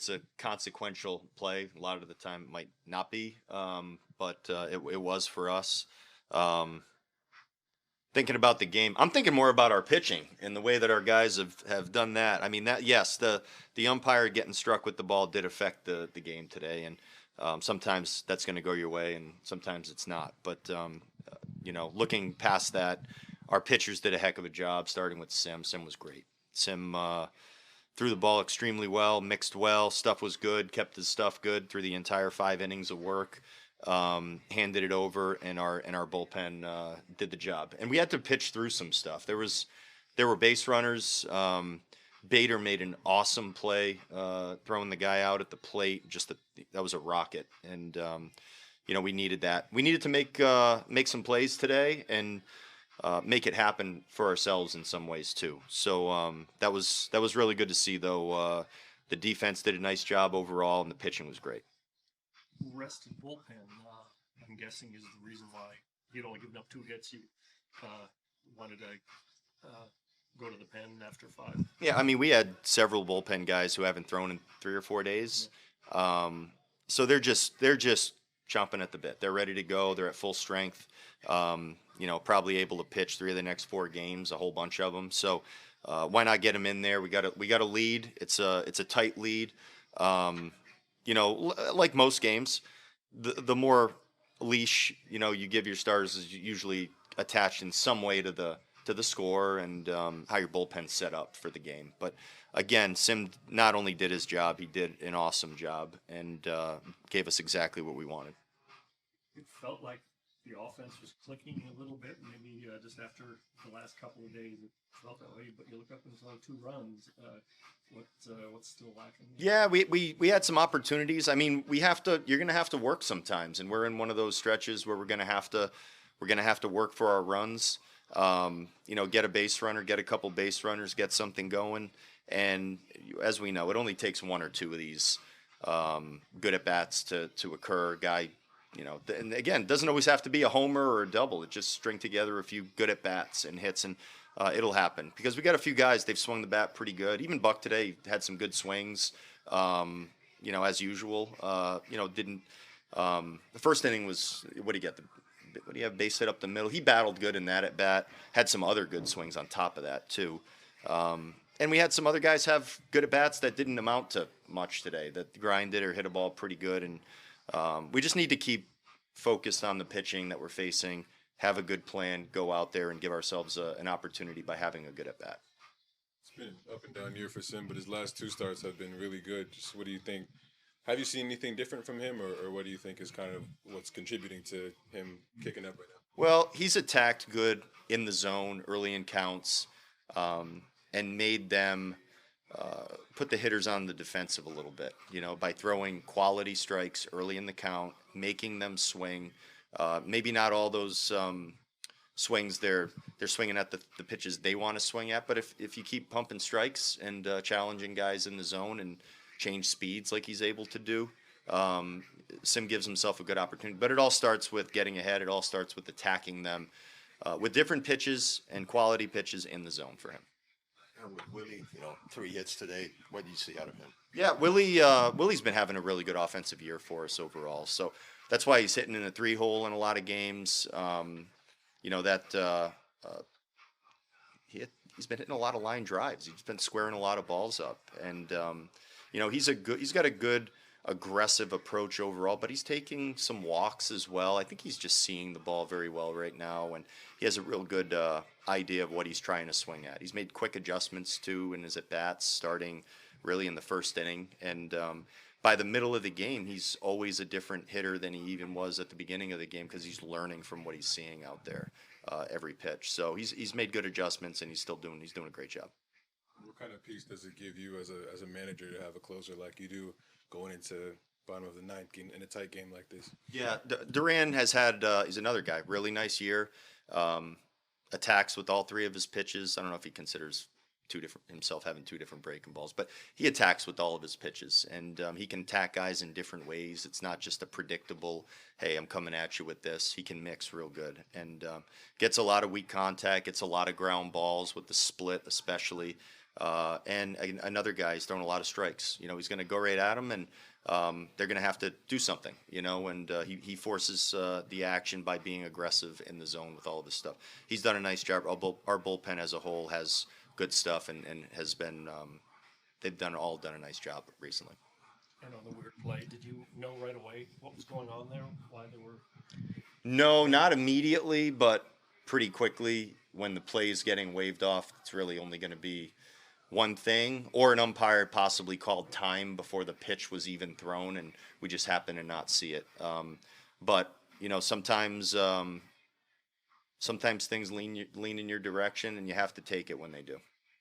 it's a consequential play. A lot of the time it might not be, but it was for us. Um, Thinking about the game, I'm thinking more about our pitching and the way that our guys have done that. I mean, that yes, the umpire getting struck with the ball did affect the game today, and sometimes that's going to go your way, and sometimes it's not. But looking past that, our pitchers did a heck of a job. Starting with Sim, Sim was great. Sim threw the ball extremely well, mixed well, stuff was good, kept his stuff good through the entire 5 innings of work. Handed it over, and our bullpen did the job. And we had to pitch through some stuff. There were base runners. Bader made an awesome play, throwing the guy out at the plate. That was a rocket, and we needed that. We needed to make some plays today and make it happen for ourselves in some ways too. So that was really good to see. Though the defense did a nice job overall, and the pitching was great. Rested bullpen, I'm guessing, is the reason why you'd only given up 2 hits. You wanted to go to the pen after 5. Yeah, I mean, we had several bullpen guys who haven't thrown in 3 or 4 days, so they're just chomping at the bit. They're ready to go. They're at full strength. Probably able to pitch 3 of the next 4 games, a whole bunch of them. So why not get them in there? We got a lead. It's a tight lead. Like most games, the more leash you give your stars is usually attached in some way to the score and how your bullpen's set up for the game. But again, Sim not only did his job, he did an awesome job and gave us exactly what we wanted. It felt like the offense was clicking a little bit. Maybe just after the last couple of days, it felt that way. But you look up and it's only 2 runs. What's still lacking? Yeah, we had some opportunities. I mean, you're gonna have to work sometimes, and we're in one of those stretches where we're gonna have to work for our runs. Get a base runner, get a couple base runners, get something going. And as we know, it only takes 1 or 2 of these good at bats to occur. Guy, and again, it doesn't always have to be a homer or a double. It just string together a few good at bats and hits, and it'll happen because we got a few guys. They've swung the bat pretty good. Even Buck today had some good swings. As usual. Didn't. The first inning was what do you get? What do you have? Base hit up the middle. He battled good in that at bat. Had some other good swings on top of that too. And we had some other guys have good at bats that didn't amount to much today. That grinded or hit a ball pretty good, and we just need to keep focused on the pitching that we're facing. Have a good plan, go out there and give ourselves an opportunity by having a good at bat. It's been an up and down year for Sim, but his last 2 starts have been really good. Just what do you think? Have you seen anything different from him, or what do you think is kind of what's contributing to him kicking up right now? Well, he's attacked good in the zone early in counts, and made them put the hitters on the defensive a little bit, by throwing quality strikes early in the count, making them swing. Maybe not all those swings they're swinging at the pitches they want to swing at, but if you keep pumping strikes and challenging guys in the zone and change speeds like he's able to do, Sim gives himself a good opportunity. But it all starts with getting ahead. It all starts with attacking them with different pitches and quality pitches in the zone for him. And with Willie, 3 hits today. What do you see out of him? Yeah, Willie's been having a really good offensive year for us overall. So that's why he's hitting in a 3-hole in a lot of games. He's been hitting a lot of line drives. He's been squaring a lot of balls up, and he's got a good aggressive approach overall. But he's taking some walks as well. I think he's just seeing the ball very well right now, and he has a real good idea of what he's trying to swing at. He's made quick adjustments too in his at bats, starting really in the first inning, and by the middle of the game, he's always a different hitter than he even was at the beginning of the game because he's learning from what he's seeing out there every pitch. So he's made good adjustments, and he's doing a great job. What kind of peace does it give you as a manager to have a closer like you do going into bottom of the 9th game in a tight game like this? Yeah, Duran has had he's another guy, really nice year. Attacks with all 3 of his pitches. I don't know if he considers himself having 2 different breaking balls, but he attacks with all of his pitches, and he can attack guys in different ways. It's not just a predictable, hey, I'm coming at you with this. He can mix real good, and gets a lot of weak contact, gets a lot of ground balls with the split especially. Another guy's throwing a lot of strikes. You know, he's going to go right at him, and they're going to have to do something. You know, and he forces the action by being aggressive in the zone with all of this stuff. He's done a nice job. Our bullpen as a whole has good stuff, and has been they've done a nice job recently. And on the weird play, did you know right away what was going on there? Why they were? No, not immediately, but pretty quickly when the play is getting waved off, it's really only going to be one thing, or an umpire possibly called time before the pitch was even thrown, and we just happen to not see it. But you know, sometimes things lean in your direction, and you have to take it when they do.